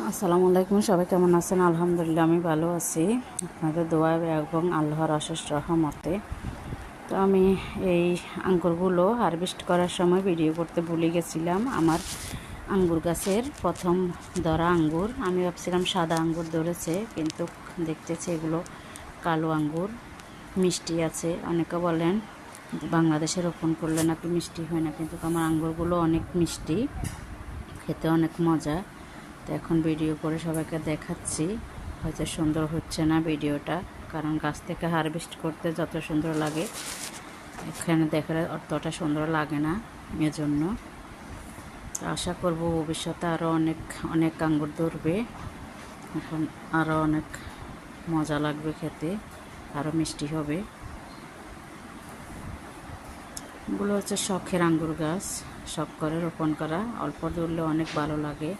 আসসালামু আলাইকুম, সবাই কেমন আছেন? আলহামদুলিল্লাহ আমি ভালো আছি, আপনাদের দোয়া এবং আল্লাহর অশেষ রহমতে। তো আমি এই আঙ্গুরগুলো হারভেস্ট করার সময় ভিডিও করতে ভুলে গেছিলাম। আমার আঙ্গুর গাছের প্রথম ধরা আঙ্গুর, আমি ভাবছিলাম সাদা আঙ্গুর ধরেছে, কিন্তু দেখতেছি এগুলো কালো আঙ্গুর। মিষ্টি আছে, অনেকে বলেন বাংলাদেশে রোপণ করলে নাকি মিষ্টি হয় না, কিন্তু আমার আঙ্গুরগুলো অনেক মিষ্টি, খেতে অনেক মজা। তো এখন ভিডিও করে সবাইকে দেখাচ্ছি। হয়তো সুন্দর হচ্ছে না ভিডিওটা, কারণ গাছ থেকে হারভেস্ট করতে যত সুন্দর লাগে এখানে দেখলে অতটা সুন্দর লাগে না, এজন্য। আশা করব ভবিষ্যতে আরও অনেক অনেক আঙ্গুর ধরবে, এখন আরও অনেক মজা লাগবে খেতে, আরও মিষ্টি হবে। এগুলো হচ্ছে শখের আঙ্গুর গাছ, শখ করে রোপণ করা, অল্প ধরলে অনেক ভালো লাগে।